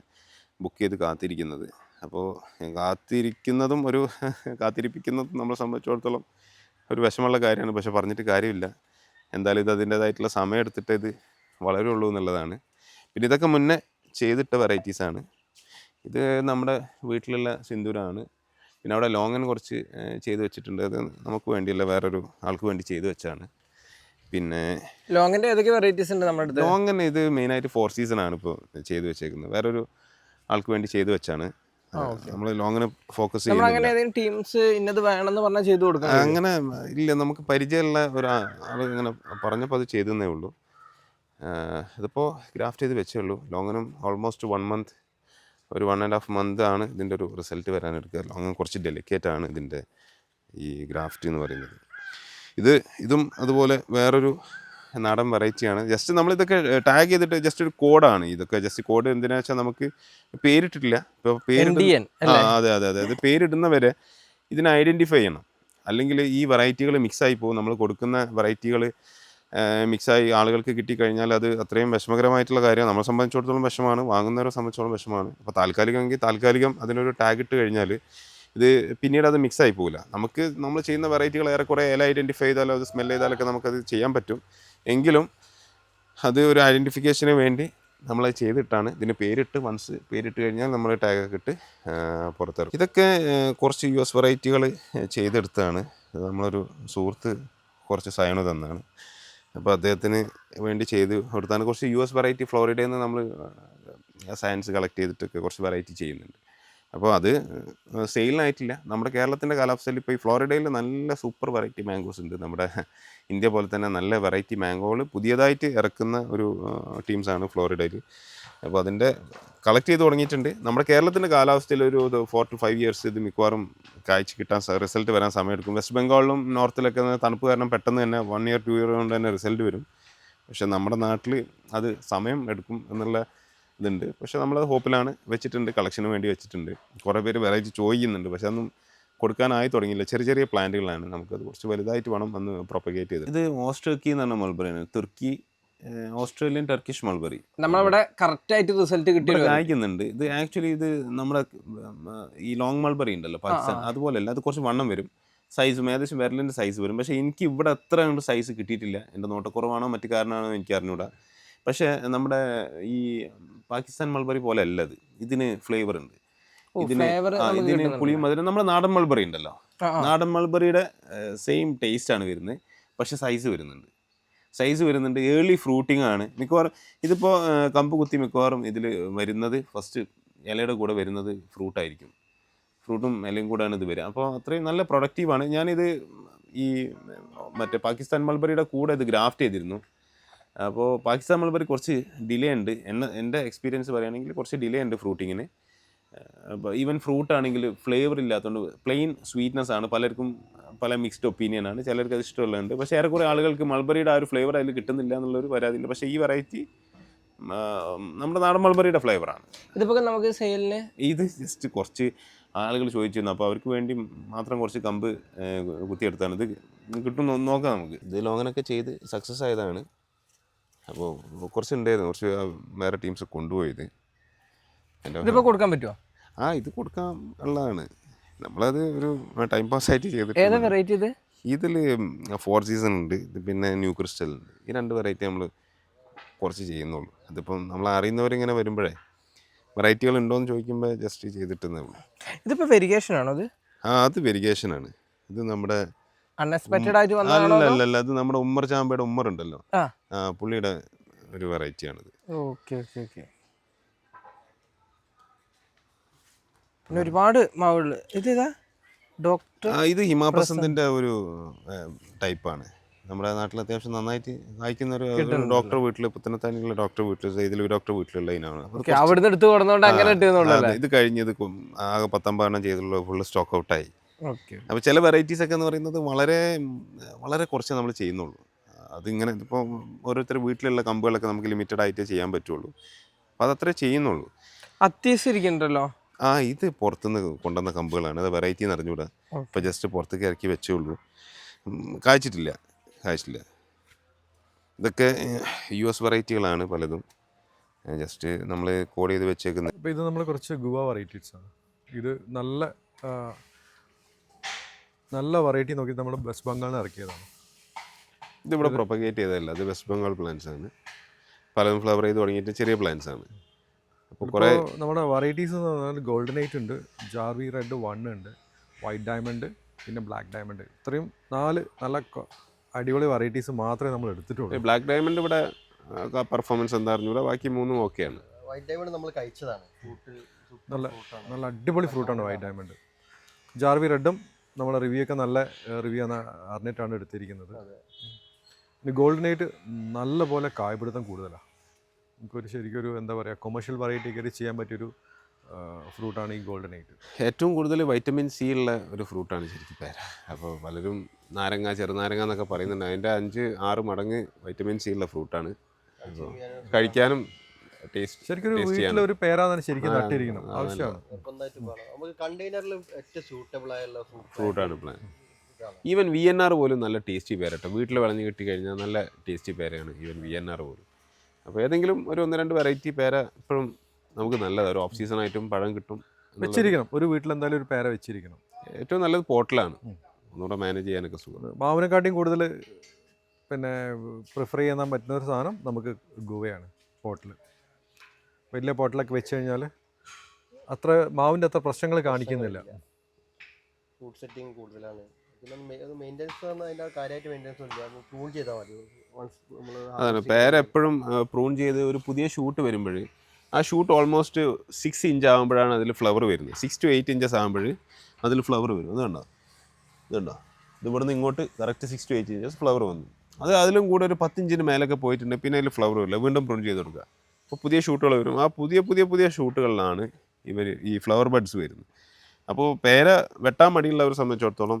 ബുക്ക് ചെയ്ത് കാത്തിരിക്കുന്നത്. അപ്പോൾ കാത്തിരിക്കുന്നതും കാത്തിരിപ്പിക്കുന്നതും നമ്മളെ സംബന്ധിച്ചിടത്തോളം ഒരു വിഷമമുള്ള കാര്യമാണ്. പക്ഷെ പറഞ്ഞിട്ട് കാര്യമില്ല. എന്തായാലും ഇത് അതിൻ്റേതായിട്ടുള്ള സമയം എടുത്തിട്ട് ഇത് വളരുള്ളൂ എന്നുള്ളതാണ്. പിന്നെ ഇതൊക്കെ മുന്നേ ചെയ്തിട്ട വെറൈറ്റീസാണ്. ഇത് നമ്മുടെ വീട്ടിലുള്ള സിന്ദൂരാണ്. പിന്നെ അവിടെ ലോങ്ങൻ കുറച്ച് ചെയ്ത് വെച്ചിട്ടുണ്ട്. അത് നമുക്ക് വേണ്ടിയല്ല, വേറൊരു ആൾക്ക് വേണ്ടി ചെയ്ത് വെച്ചാണ്. പിന്നെ ലോങ്ങിൻ്റെ ഏതൊക്കെ വെറൈറ്റീസ് ഉണ്ട് നമ്മുടെ അടുത്ത്? ലോങ്ങൻ ഇത് മെയിനായിട്ട് 4 സീസണാണ് ഇപ്പോൾ ചെയ്ത് വെച്ചേക്കുന്നത്. വേറൊരു ആൾക്ക് വേണ്ടി ചെയ്ത് വെച്ചാണ്. നമ്മൾ ലോങ്ങിന് ഫോക്കസ് ചെയ്യുന്നത്. അങ്ങനെ ഏതെങ്കിലും ടീംസ് ഇന്നത് വേണമെന്ന് പറഞ്ഞാൽ ചെയ്തു കൊടുക്കാം? അങ്ങനെ ഇല്ല, നമുക്ക് പരിചയമുള്ള ഒരാൾ ഇങ്ങനെ പറഞ്ഞപ്പോൾ അത് ചെയ്തേ ഉള്ളൂ. ഇതിപ്പോൾ ഗ്രാഫ്റ്റ് ചെയ്ത് വെച്ചേ ഉള്ളൂ. ലോങ്ങിനും ഓൾമോസ്റ്റ് 1 month, ഒരു 1.5 month ആണ് ഇതിൻ്റെ ഒരു റിസൾട്ട് വരാനെടുക്കുക. ലോങ്ങൻ കുറച്ച് ഡെലിക്കേറ്റ് ആണ് ഇതിൻ്റെ ഈ ഗ്രാഫ്റ്റ് എന്ന് പറയുന്നത്. ഇതും അതുപോലെ വേറൊരു നാടൻ വെറൈറ്റിയാണ്. ജസ്റ്റ് നമ്മളിതൊക്കെ ടാഗ് ചെയ്തിട്ട് ജസ്റ്റ് ഒരു കോഡാണ് ഇതൊക്കെ. ജസ്റ്റ് കോഡ് എന്തിനാ വെച്ചാൽ നമുക്ക് പേരിട്ടിട്ടില്ല. ഇപ്പോൾ NDN അതെ അതെ അതെ. ഇത് പേരിടുന്നവരെ ഇതിനെ ഐഡൻറ്റിഫൈ ചെയ്യണം. അല്ലെങ്കിൽ ഈ വെറൈറ്റികൾ മിക്സായി പോകും. നമ്മൾ കൊടുക്കുന്ന വെറൈറ്റികൾ മിക്സായി ആളുകൾക്ക് കിട്ടിക്കഴിഞ്ഞാൽ അത് അത്രയും വിഷമകരമായിട്ടുള്ള കാര്യമാണ്. നമ്മളെ സംബന്ധിച്ചിടത്തോളം വിഷമമാണ്, വാങ്ങുന്നവരെ സംബന്ധിച്ചിടത്തോളം വിഷമമാണ്. അപ്പോൾ താൽക്കാലികമെങ്കിൽ താൽക്കാലികം അതിനൊരു ടാഗ് ഇട്ട് കഴിഞ്ഞാൽ ഇത് പിന്നീട് അത് മിക്സായി പോകില്ല. നമുക്ക് നമ്മൾ ചെയ്യുന്ന വെറൈറ്റികൾ ഏറെക്കുറെ ഇല ഐഡൻറ്റിഫൈ ചെയ്താലോ അത് സ്മെൽ ചെയ്താലൊക്കെ നമുക്കത് ചെയ്യാൻ പറ്റും. എങ്കിലും അത് ഒരു ഐഡൻറ്റിഫിക്കേഷന് വേണ്ടി നമ്മളത് ചെയ്തിട്ടാണ് ഇതിന് പേരിട്ട്. വൺസ് പേരിട്ട് കഴിഞ്ഞാൽ നമ്മൾ ടാഗൊക്കെ ഇട്ട് പുറത്തിറക്കും. ഇതൊക്കെ കുറച്ച് US വെറൈറ്റികൾ ചെയ്തെടുത്താണ്. നമ്മളൊരു സുഹൃത്ത് കുറച്ച് സയണ് തന്നാണ്. അപ്പോൾ അദ്ദേഹത്തിന് വേണ്ടി ചെയ്ത് കൊടുത്താണ്. കുറച്ച് US വെറൈറ്റി ഫ്ലോറിഡയിൽ നിന്ന് നമ്മൾ സയൻസ് കളക്ട് ചെയ്തിട്ടൊക്കെ കുറച്ച് വെറൈറ്റി ചെയ്യുന്നുണ്ട്. അപ്പോൾ അത് സെയിലിനായിട്ടില്ല. നമ്മുടെ കേരളത്തിൻ്റെ കാലാവസ്ഥയിൽ ഇപ്പോൾ ഈ ഫ്ലോറിഡയിൽ നല്ല സൂപ്പർ വെറൈറ്റി മാംഗോസ് ഉണ്ട്. നമ്മുടെ ഇന്ത്യ പോലെ തന്നെ നല്ല വെറൈറ്റി മാംഗോകൾ പുതിയതായിട്ട് ഇറക്കുന്ന ഒരു ടീംസാണ് ഫ്ലോറിഡയിൽ. അപ്പോൾ അതിൻ്റെ കളക്ട് ചെയ്ത് തുടങ്ങിയിട്ടുണ്ട്. നമ്മുടെ കേരളത്തിൻ്റെ കാലാവസ്ഥയിൽ ഒരു 4 to 5 years ഇത് മിക്കവാറും കായ്ച്ച് കിട്ടാൻ റിസൾട്ട് വരാൻ സമയമെടുക്കും. വെസ്റ്റ് ബംഗാളിലും നോർത്തിലൊക്കെ തണുപ്പ് കാരണം പെട്ടെന്ന് തന്നെ 1 year 2 year കൊണ്ട് തന്നെ റിസൾട്ട് വരും. പക്ഷേ നമ്മുടെ നാട്ടിൽ അത് സമയം എടുക്കും എന്നുള്ള ഇതുണ്ട്. പക്ഷേ നമ്മളത് ഹോപ്പിലാണ് വെച്ചിട്ടുണ്ട്, കളക്ഷന് വേണ്ടി വെച്ചിട്ടുണ്ട്. കുറേ പേര് വെറൈറ്റി ചോദിക്കുന്നുണ്ട്, പക്ഷെ അതൊന്നും കൊടുക്കാനായി തുടങ്ങിയില്ല. ചെറിയ ചെറിയ പ്ലാന്റുകളാണ്. നമുക്കത് കുറച്ച് വലുതായിട്ട് വേണം അന്ന് പ്രൊപ്പഗേറ്റ് ചെയ്ത്. ഇത് ഓസ്ട്രേക്കി എന്ന് പറഞ്ഞ മൾബറിയാണ്. തുർക്കി ഓസ്ട്രേലിയൻ ടർക്കിഷ് മൾബറി. നമ്മളിവിടെ കറക്റ്റ് ആയിട്ട് റിസൾട്ട് കിട്ടി കായ്ക്കുന്നുണ്ട്. ഇത് ആക്ച്വലി ഇത് നമ്മുടെ ഈ ലോങ് മൾബറി ഉണ്ടല്ലോ പാകിസ്ഥാൻ, അതുപോലെയല്ല. അത് കുറച്ച് വണ്ണം വരും, സൈസും ഏകദേശം വിരലിൻ്റെ സൈസ് വരും. പക്ഷേ എനിക്ക് ഇവിടെ അത്ര കൊണ്ട് സൈസ് കിട്ടിയിട്ടില്ല. എൻ്റെ നോട്ടക്കുറവാണോ മറ്റു കാരണമാണോ എനിക്ക് അറിഞ്ഞൂടാ. പക്ഷേ നമ്മുടെ ഈ പാകിസ്ഥാൻ മൾബറി പോലെ അല്ല ഇത്. ഇതിന് ഫ്ലേവർ ഉണ്ട്. ഇതിന് പുളിയും മധുരം. നമ്മുടെ നാടൻ മൾബറി ഉണ്ടല്ലോ, നാടൻ മൾബറിയുടെ സെയിം ടേസ്റ്റ് ആണ് വരുന്നത്. പക്ഷെ സൈസ് വരുന്നുണ്ട്. ഏർലി ഫ്രൂട്ടിംഗ് ആണ് മിക്കവാറും. ഇതിപ്പോൾ കമ്പ് കുത്തി മിക്കവാറും ഇതിൽ വരുന്നത് ഫസ്റ്റ് ഇലയുടെ കൂടെ വരുന്നത് ഫ്രൂട്ടായിരിക്കും. ഫ്രൂട്ടും ഇലയും കൂടെയാണ് ഇത് വരിക. അപ്പോൾ അത്രയും നല്ല പ്രൊഡക്റ്റീവാണ്. ഞാനിത് ഈ മറ്റേ പാകിസ്ഥാൻ മൾബറിയുടെ കൂടെ ഇത് ഗ്രാഫ്റ്റ് ചെയ്തിരുന്നു. അപ്പോൾ പാകിസ്ഥാൻ മൾബറി കുറച്ച് ഡിലേ ഉണ്ട്. എൻ്റെ എക്സ്പീരിയൻസ് പറയുകയാണെങ്കിൽ കുറച്ച് ഡിലേ ഉണ്ട് ഫ്രൂട്ടിങ്ങിന്. അപ്പോൾ ഈവൻ ഫ്രൂട്ട് ആണെങ്കിൽ ഫ്ലേവർ ഇല്ലാത്തതുകൊണ്ട് പ്ലെയിൻ സ്വീറ്റ്നെസ് ആണ്. പലർക്കും പല മിക്സ്ഡ് ഒപ്പീനിയനാണ്. ചിലർക്ക് അത് ഇഷ്ടമുള്ളതുണ്ട്. പക്ഷേ ഏറെക്കുറെ ആളുകൾക്ക് മൾബറിയുടെ ആ ഒരു ഫ്ലേവർ അതിൽ കിട്ടുന്നില്ല എന്നുള്ളൊരു പരാതിയുണ്ട്. പക്ഷേ ഈ വെറൈറ്റി നമ്മുടെ നാടൻ മൾബറിയുടെ ഫ്ലേവറാണ്. ഇതിപ്പോൾ നമുക്ക് സെയിലിന് ഇത് ജസ്റ്റ് കുറച്ച് ആളുകൾ ചോദിച്ചിരുന്നു. അപ്പോൾ അവർക്ക് വേണ്ടി മാത്രം കുറച്ച് കമ്പ് കുത്തിയെടുത്താണ്. ഇത് കിട്ടും നോക്കാം നമുക്ക്. ഇത് ലോങ്ങനൊക്കെ ചെയ്ത് സക്സസ് ആയതാണ്. അപ്പോൾ കുറച്ചുണ്ടായിരുന്നു, കുറച്ച് വേറെ ടീംസ് കൊണ്ടുപോയത്. ഇതിപ്പോൾ കൊടുക്കാൻ പറ്റുമോ? ഇത് കൊടുക്കാൻ ഉള്ളതാണ്. നമ്മളത് ഒരു ടൈം പാസ് ആയിട്ട് ചെയ്തിട്ട്. ഏതാ വെറൈറ്റി ഇത്? ഇതിൽ 4 സീസൺ ഉണ്ട്, ഇത് പിന്നെ ന്യൂ ക്രിസ്റ്റൽ ഉണ്ട്. ഈ 2 വെറൈറ്റി നമ്മൾ കുറച്ച് ചെയ്യുന്നുള്ളൂ. അതിപ്പം നമ്മൾ അറിയുന്നവരിങ്ങനെ വരുമ്പോഴേ വെറൈറ്റികൾ ഉണ്ടോയെന്ന് ചോദിക്കുമ്പോൾ ജസ്റ്റ് ചെയ്തിട്ടുന്നേ ഉള്ളൂ. ഇതിപ്പോൾ വെരിഗേഷൻ ആണോ? അത് വെരിഗേഷനാണ്. ഇത് നമ്മുടെ അൺഎക്സ്പെക്റ്റഡ് ആയിട്ട് വന്നതാണോ? അല്ല, അത് നമ്മുടെ ഉമ്മർ ചാമ്പയുടെ ഉമ്മർ ഉണ്ടല്ലോ, പുള്ളിയുടെ ഒരു വെറൈറ്റിയാണിത്. ഓക്കെ. പിന്നെ ഒരുപാട് മാവുകൾ. ഇതാ ഡോക്ടർ, ഇത് ഹിമാപസന്തിൻ്റെ ഒരു ടൈപ്പാണ്. നമ്മുടെ നാട്ടിൽ അത്യാവശ്യം നന്നായിട്ട് കായ്ക്കുന്ന ഒരു ഡോക്ടർ വീട്ടിൽ, പുത്തനത്താനിയുള്ള ഡോക്ടർ വീട്ടിൽ, ഇതിൽ ഡോക്ടർ വീട്ടിലുള്ള ഇനാണ്. അവിടുന്ന് എടുത്ത് കൊടുത്തോണ്ട് അങ്ങനെ ഇത് കഴിഞ്ഞത് ആകെ 19 ചെയ്തുള്ള ഫുള്ള് സ്റ്റോക്ക് ഔട്ടായി. അപ്പോൾ ചില വെറൈറ്റീസ് ഒക്കെ എന്ന് പറയുന്നത് വളരെ വളരെ കുറച്ച് നമ്മൾ ചെയ്യുന്നുള്ളൂ. അതിങ്ങനെ ഇപ്പോൾ ഓരോരുത്തർ വീട്ടിലുള്ള കമ്പുകളൊക്കെ നമുക്ക് ലിമിറ്റഡ് ആയിട്ട് ചെയ്യാൻ പറ്റുള്ളൂ. അപ്പോൾ അതത്രേ ചെയ്യുന്നുള്ളൂ. അത്യാവശ്യം ഇത് പുറത്തുനിന്ന് കൊണ്ടുവന്ന കമ്പുകളാണ്. അത് വെറൈറ്റി എന്ന് അറിഞ്ഞൂടാ. ഇപ്പോൾ ജസ്റ്റ് പുറത്തേക്ക് ഇറക്കി വെച്ചേ ഉള്ളൂ. കായ്ച്ചിട്ടില്ല. ഇതൊക്കെ US വെറൈറ്റികളാണ് പലതും. ജസ്റ്റ് നമ്മൾ കോഡ് ചെയ്ത് വെച്ചേക്കുന്നത്. ഇപ്പോൾ ഇത് നമ്മൾ കുറച്ച് ഗുവ വെറൈറ്റീസാണ്. ഇത് നല്ല വെറൈറ്റി നോക്കി നമ്മൾ വെസ്റ്റ് ബംഗാളിൽ നിന്ന് ഇറക്കിയതാണ്. ഇതിവിടെ പ്രൊപ്പഗേറ്റ് ചെയ്തതല്ല, അത് വെസ്റ്റ് ബംഗാൾ പ്ലാന്റ്സ് ആണ്. പലതും ഫ്ലവർ ചെയ്ത് തുടങ്ങിയിട്ട് ചെറിയ പ്ലാന്റ്സ് ആണ്. അപ്പോൾ കുറേ നമ്മുടെ വെറൈറ്റീസ് എന്ന് പറഞ്ഞാൽ ഗോൾഡൻ നൈറ്റ് ഉണ്ട്, ജാർവി റെഡ് 1 ഉണ്ട്, വൈറ്റ് ഡയമണ്ട്, പിന്നെ ബ്ലാക്ക് ഡയമണ്ട്. ഇത്രയും 4 നല്ല അടിപൊളി വെറൈറ്റീസ് മാത്രമേ നമ്മൾ എടുത്തിട്ടുള്ളൂ. ബ്ലാക്ക് ഡയമണ്ട് ഇവിടെ പെർഫോമൻസ് എന്താ അറിഞ്ഞൂടാ, ബാക്കി 3 ഓക്കെയാണ്. വൈറ്റ് ഡയമണ്ട് നമ്മൾ കഴിച്ചതാണ്. നല്ല അടിപൊളി ഫ്രൂട്ടാണ് വൈറ്റ് ഡയമണ്ട്. ജാർവി റെഡും നമ്മുടെ റിവ്യൂ ഒക്കെ നല്ല റിവ്യൂ അറിഞ്ഞിട്ടാണ് എടുത്തിരിക്കുന്നത്. പിന്നെ ഗോൾഡൻ നൈറ്റ് നല്ല പോലെ കായ്പിടുത്തം കൂടുതലാണ്. നമുക്കൊരു ശരിക്കൊരു എന്താ പറയുക, കൊമേഴ്ഷ്യൽ വെറൈറ്റി കയറി ചെയ്യാൻ പറ്റിയൊരു ഫ്രൂട്ടാണ് ഈ ഗോൾഡൻ എയ്റ്റ്. ഏറ്റവും കൂടുതൽ വൈറ്റമിൻ സി ഉള്ള ഒരു ഫ്രൂട്ടാണ് ശരിക്കും പേര. അപ്പോൾ പലരും നാരങ്ങ ചെറുനാരങ്ങ എന്നൊക്കെ പറയുന്നുണ്ട്. അതിൻ്റെ 5-6 മടങ്ങ് വൈറ്റമിൻ സി ഉള്ള ഫ്രൂട്ടാണ്. അപ്പോൾ കഴിക്കാനും ടേസ്റ്റ് ശരിക്കും ഒരു വീട്ടിലൊരു പേരാന്നാണ് ശരിക്കും നട്ടിരിക്കണം. ആവശ്യമാണ്. നമുക്ക് കണ്ടെയ്നറിൽ ഏറ്റവും സൂട്ടബിൾ ആയുള്ള ഫ്രൂട്ടാണ് പ്ലാൻ. ഈവൻ VNR പോലും നല്ല ടേസ്റ്റി പേരട്ടോ. വീട്ടിൽ വിളഞ്ഞ് കിട്ടി കഴിഞ്ഞാൽ നല്ല ടേസ്റ്റി പേരയാണ് ഈവൻ VNR പോലും. അപ്പോൾ ഏതെങ്കിലും ഒരു 1-2 വെറൈറ്റി പേര ഇപ്പോഴും നമുക്ക് നല്ലതാണ്. ഒരു ഓഫ് സീസൺ ആയിട്ടും പഴം കിട്ടും. വെച്ചിരിക്കണം, ഒരു വീട്ടിൽ എന്തായാലും ഒരു പേര വെച്ചിരിക്കണം. ഏറ്റവും നല്ലത് പോട്ടിലാണ്, ഒന്നുകൂടെ മാനേജ് ചെയ്യാനൊക്കെ സുഖം. മാവിനെക്കാട്ടിയും കൂടുതൽ പിന്നെ പ്രിഫർ ചെയ്യാൻ പറ്റുന്ന ഒരു സാധനം നമുക്ക് ഗുവയാണ്. പോട്ടിൽ വലിയ പോട്ടിലൊക്കെ വെച്ച് കഴിഞ്ഞാൽ അത്ര മാവിൻ്റെ അത്ര പ്രശ്നങ്ങൾ കാണിക്കുന്നില്ല. ഫ്രൂട്ട് സെറ്റിംഗ് കൂടുതലാണ്. പിന്നെ മെയിൻ്റെനൻസ് അതിൻ്റെ കാര്യമായിട്ട് മെയിൻ്റെനൻസ് ഇല്ല, പ്രൂൺ ചെയ്താൽ മതി. അതാണ് പേര എപ്പോഴും പ്രൂൺ ചെയ്ത് ഒരു പുതിയ ഷൂട്ട് വരുമ്പോൾ ആ ഷൂട്ട് ഓൾമോസ്റ്റ് 6 ഇഞ്ച് ആകുമ്പോഴാണ് അതിൽ ഫ്ലവർ വരുന്നത്. 6 to 8 ഇഞ്ചസ് ആകുമ്പോൾ അതിൽ ഫ്ലവർ വരും. ഇത് കണ്ടോ, ഇത് ഇവിടുന്ന് ഇങ്ങോട്ട് കറക്റ്റ് 6 to 8 ഇഞ്ചസ് ഫ്ലവർ വന്നു. അതിലും കൂടെ ഒരു 10 ഇഞ്ചിന് മേലൊക്കെ പോയിട്ടുണ്ട്, പിന്നെ അതിൽ ഫ്ലവർ വരില്ല, വീണ്ടും പ്രൂൺ ചെയ്ത് കൊടുക്കുക. അപ്പോൾ പുതിയ ഷൂട്ടുകൾ വരും. ആ പുതിയ ഷൂട്ടുകളിലാണ് ഈ ഫ്ലവർ ബഡ്സ് വരുന്നത്. അപ്പോൾ പേര വെട്ടാൻ മടിയുള്ളവരെ സംബന്ധിച്ചിടത്തോളം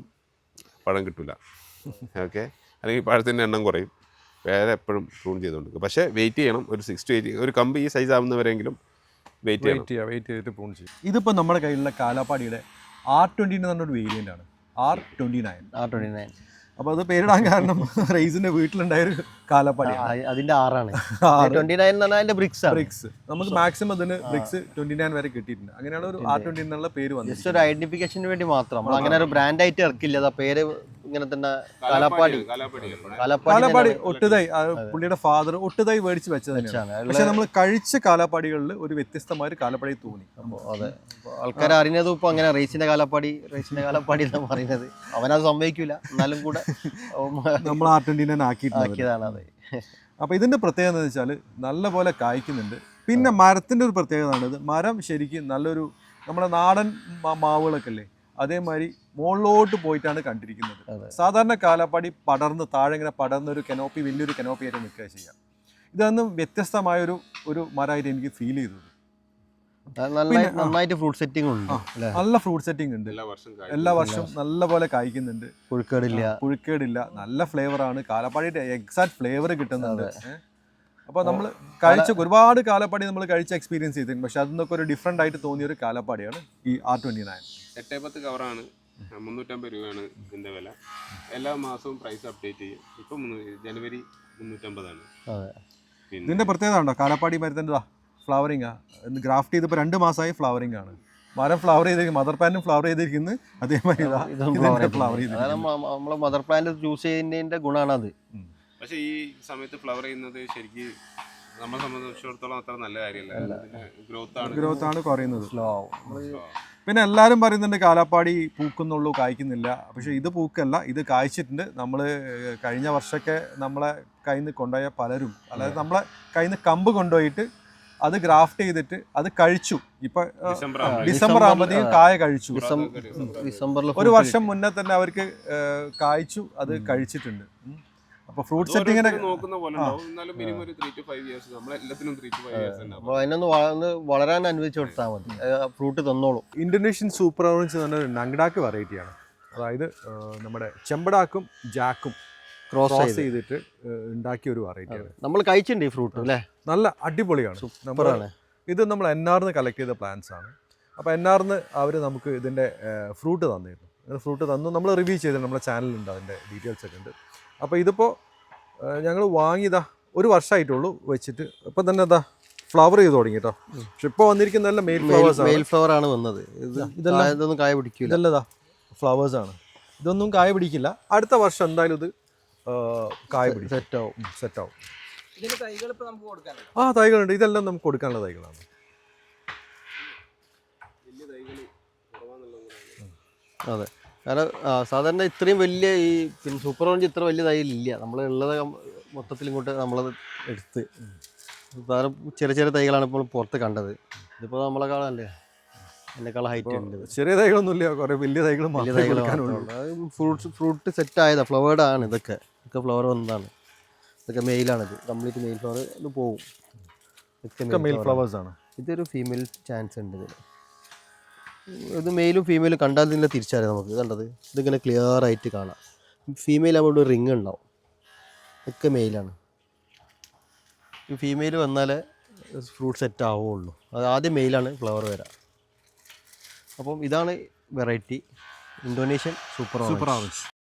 പഴം കിട്ടില്ല. ഓക്കെ, അല്ലെങ്കിൽ പഴത്തിൻ്റെ എണ്ണം കുറയും. പേര എപ്പോഴും പ്രൂൺ ചെയ്തുകൊണ്ടിരിക്കും. പക്ഷേ വെയിറ്റ് ചെയ്യണം, ഒരു 6 to 8 ഒരു കമ്പ് ഈ സൈസ് ആവുന്നവരെങ്കിലും വെയിറ്റ് ചെയ്തിട്ട് പ്രൂൺ ചെയ്യും. ഇതിപ്പോൾ നമ്മുടെ കയ്യിലുള്ള കാലാപ്പാടിയുടെ R20 എന്ന് പറഞ്ഞൊരു വേരിയൻ്റ് ആണ്. R29. അപ്പോൾ അത് പേരിടാൻ കാരണം റൈസിൻ്റെ വീട്ടിലുണ്ടായൊരു കാലാപ്പാടി, അതിൻ്റെ 6ആണ്. 29 എന്ന് പറഞ്ഞാൽ അതിൻ്റെ ബ്രിക്സ്. നമുക്ക് മാക്സിമം അതിന് ബ്രിക്സ് 29 വരെ കിട്ടിയിട്ടുണ്ട്. അങ്ങനെയാണ് ഒരു R20 എന്നുള്ള പേര് വന്നത്. ജസ്റ്റ് ഒരു ഐഡന്റിഫിക്കേഷന് വേണ്ടി മാത്രം. നമ്മൾ അങ്ങനെ ഒരു ബ്രാൻഡ് ആയിട്ട് ഇറക്കില്ല. ആ പേര് ഇങ്ങനെ തന്നെ കാലാപ്പാടി ഒട്ടുതൈ, പുള്ളിയുടെ ഫാദർ ഒട്ടുതൈ മേടിച്ച് വെച്ചത് തന്നെയാണ്. പക്ഷെ നമ്മൾ കഴിച്ച കാലാപ്പാടികളിൽ ഒരു വ്യത്യസ്തമായ ഒരു കാലാപ്പാടി തോന്നി. അതെ, ആൾക്കാർ അറിയുന്നതും ഇപ്പൊ അങ്ങനെ റേസിന്റെ കാലാപ്പാടി എന്ന് പറയുന്നത്. അവനത് സംഭവിക്കൂല, എന്നാലും കൂടെ നമ്മൾ R29 ആക്കിയതാണ് അത്. അപ്പോൾ ഇതിന്റെ പ്രത്യേകത എന്ന് വെച്ചാൽ നല്ല പോലെ കായ്ക്കുന്നുണ്ട്. പിന്നെ മരത്തിന്റെ ഒരു പ്രത്യേകത ആണ്, ഇത് മരം ശരിക്കും നല്ലൊരു നമ്മുടെ നാടൻ മാവുകളൊക്കെ അല്ലേ, അതേമാതിരി മുകളിലോട്ട് പോയിട്ടാണ് കണ്ടിരിക്കുന്നത്. സാധാരണ കാലാപ്പാടി പടർന്ന് താഴെ ഇങ്ങനെ പടർന്നൊരു കനോപ്പി, വലിയൊരു കനോപ്പി ആയിട്ട് നിൽക്കുക ചെയ്യാം. ഇതൊന്നും വ്യത്യസ്തമായൊരു മരമായിട്ട് എനിക്ക് ഫീൽ ചെയ്തത്. നന്നായിട്ട് ഫ്രൂട്ട് സെറ്റിംഗ് ഉണ്ട്, നല്ല ഫ്രൂട്ട് സെറ്റിംഗ് ഉണ്ട്. എല്ലാ വർഷവും നല്ല പോലെ കായ്ക്കുന്നുണ്ട്. പുഴുക്കേടില്ല, നല്ല ഫ്ലേവറാണ്. കാലാപ്പാടിയുടെ എക്സാക്ട് ഫ്ലേവർ കിട്ടുന്നുണ്ട്. അപ്പോൾ നമ്മൾ ഒരുപാട് കാലാപ്പാടി നമ്മൾ കഴിച്ച എക്സ്പീരിയൻസ് ചെയ്തിട്ടുണ്ട്. പക്ഷെ അതിനൊക്കെ ഒരു ഡിഫറെൻ്റ് ആയിട്ട് തോന്നിയ ഒരു കാലാപ്പാടിയാണ് ഈ R29. 8-10 കവറാണ്, 350 രൂപയാണ് ഇതിൻ്റെ വില. എല്ലാ മാസവും പ്രൈസ് അപ്ഡേറ്റ് ചെയ്യും. ഇപ്പം ജനുവരി 350ആണ്. ഇതിൻ്റെ പ്രത്യേകത ഉണ്ടോ, കാലാപ്പാടി മരത്തിൻ്റെതാ ഫ്ലവറിംഗ് ഗ്രാഫ്റ്റ് ചെയ്തപ്പോൾ 2 മാസമായി ഫ്ലവറിംഗ് ആണ്. മരം ഫ്ലവർ ചെയ്തിരിക്കും, മദർ പ്ലാന്റും ഫ്ലവർ ചെയ്തിരിക്കുന്നത് അതേമാതിരി ഫ്ലവർ ചെയ്ത്. നമ്മളെ മദർ പ്ലാന്റ് ചൂസ് ചെയ്യുന്നതിന്റെ ഗുണമാണ് അത്. പക്ഷേ ഈ സമയത്ത് ഫ്ലവർ ചെയ്യുന്നത് ശരിക്കും നമ്മളെ സംബന്ധിച്ചിടത്തോളം അത്ര നല്ല കാര്യമല്ല. ഗ്രോത്ത് ആണ് കുറയുന്നത്. പിന്നെ എല്ലാവരും പറയുന്നുണ്ട് കാലാപ്പാടി പൂക്കുന്നുള്ളൂ, കായ്ക്കുന്നില്ല. പക്ഷേ ഇത് പൂക്കല്ല, ഇത് കായ്ച്ചിട്ടുണ്ട്. നമ്മൾ കഴിഞ്ഞ വർഷമൊക്കെ നമ്മളെ കയ്യിൽ നിന്ന് കൊണ്ടുപോയ പലരും, അതായത് നമ്മളെ കയ്യിൽ നിന്ന് കമ്പ് കൊണ്ടുപോയിട്ട് അത് ഗ്രാഫ്റ്റ് ചെയ്തിട്ട് അത് കഴിച്ചു. ഇപ്പൊ ഡിസംബർ ആകുമ്പോഴത്തേക്കും കായ കഴിച്ചു. ഡിസംബറിൽ ഒരു വർഷം മുന്നേ തന്നെ അവർക്ക് കായ്ച്ചു, അത് കഴിച്ചിട്ടുണ്ട്. അപ്പൊ ഫ്രൂട്ട് സെറ്റിങ്ങിനെ അതിനൊന്ന് വളരാൻ അനുവദിച്ചു കൊടുത്താൽ മതി, ഫ്രൂട്ട് തന്നോളൂ. ഇന്തോനേഷ്യൻ സൂപ്പർ ഓറഞ്ച് എന്ന് പറഞ്ഞ നങ്ഡാക്ക് വെറൈറ്റിയാണ്. അതായത് നമ്മുടെ ചെമ്പടാക്കും ജാക്കും ക്രോസ് ചെയ്തിട്ട് ഉണ്ടാക്കിയ ഒരു വെറൈറ്റിയാണ്. നമ്മൾ കഴിച്ചിട്ടുണ്ട് ഈ ഫ്രൂട്ട് അല്ലേ, നല്ല അടിപൊളിയാണ്. ഇത് നമ്മൾ NRന്ന് കളക്ട് ചെയ്ത പ്ലാന്റ്സ് ആണ്. അപ്പോൾ NRന്ന് അവർ നമുക്ക് ഇതിൻ്റെ ഫ്രൂട്ട് തന്നിരുന്നു. ഫ്രൂട്ട് തന്നു, നമ്മൾ റിവ്യൂ ചെയ്തിട്ടുണ്ട്, നമ്മുടെ ചാനലുണ്ട്, അതിൻ്റെ ഡീറ്റെയിൽസ് ഒക്കെ ഉണ്ട്. അപ്പോൾ ഇതിപ്പോൾ ഞങ്ങൾ വാങ്ങിയതാ 1 വർഷമായിട്ടുള്ളൂ വെച്ചിട്ട്. ഇപ്പം തന്നെ എന്താ ഫ്ലവർ ചെയ്ത് തുടങ്ങി കേട്ടോ. പക്ഷെ ഇപ്പോൾ വന്നിരിക്കുന്ന മെയിൽ ഫ്ലവർ ആണ് വന്നത്. ഇതൊന്നും കായ പിടിക്കില്ല, ഇതല്ലതാ ഫ്ലവേഴ്സ് ആണ്. ഇതൊന്നും കായ പിടിക്കില്ല. അടുത്ത വർഷം എന്തായാലും ഇത് കായ പിടിക്കും, സെറ്റാവും. ആ തൈകളുണ്ട്, ഇതെല്ലാം നമുക്ക് കൊടുക്കാനുള്ള തൈകളാണ്. അതെ, കാരണം സാധാരണ ഇത്രയും വലിയ ഈ പിന്നെ സൂപ്പർ ഓറഞ്ച് ഇത്ര വലിയ തൈകളില്ല. നമ്മൾ ഉള്ളത് മൊത്തത്തിൽ ഇങ്ങോട്ട് നമ്മളത് എടുത്ത് വേറെ ചെറിയ തൈകളാണ് ഇപ്പോൾ പുറത്ത് കണ്ടത്. ഇതിപ്പോൾ നമ്മളെക്കാളല്ലേ, എന്നെക്കാളും ഹൈറ്റ് ഉണ്ട്. ചെറിയ തൈകളൊന്നുമില്ല, കുറേ വലിയ തൈകൾ ഫ്രൂട്ട് സെറ്റ് ആയതാണ്, ഫ്ലവേർഡ് ആണ്. ഇതൊക്കെ ഫ്ലവർ വന്നതാണ്. ഇതൊക്കെ മെയിലാണിത്, കംപ്ലീറ്റ് മെയിൽ ഫ്ലവർ. ഇത് പോകും, മെയിൽ ഫ്ലവേഴ്സ് ആണ്. ഇതൊരു ഫീമെയിൽ ചാൻസ് ഉണ്ട് ഇതിൽ. ഇത് മെയിലും ഫീമെയിലും കണ്ടാൽ തന്നെ തിരിച്ചറിയാം നമുക്ക്. കണ്ടത് ഇതിങ്ങനെ ക്ലിയർ ആയിട്ട് കാണാം. ഫീമെയിൽ ആകുമ്പോൾ റിങ് ഉണ്ടാവും. ഒക്കെ മെയിലാണ്. ഈ ഫീമെയിൽ വന്നാലേ ഫ്രൂട്ട് സെറ്റ് ആവുകയുള്ളൂ. അത് ആദ്യം മെയിലാണ് ഫ്ലവർ വരാം. അപ്പം ഇതാണ് variety Indonesian super super orange.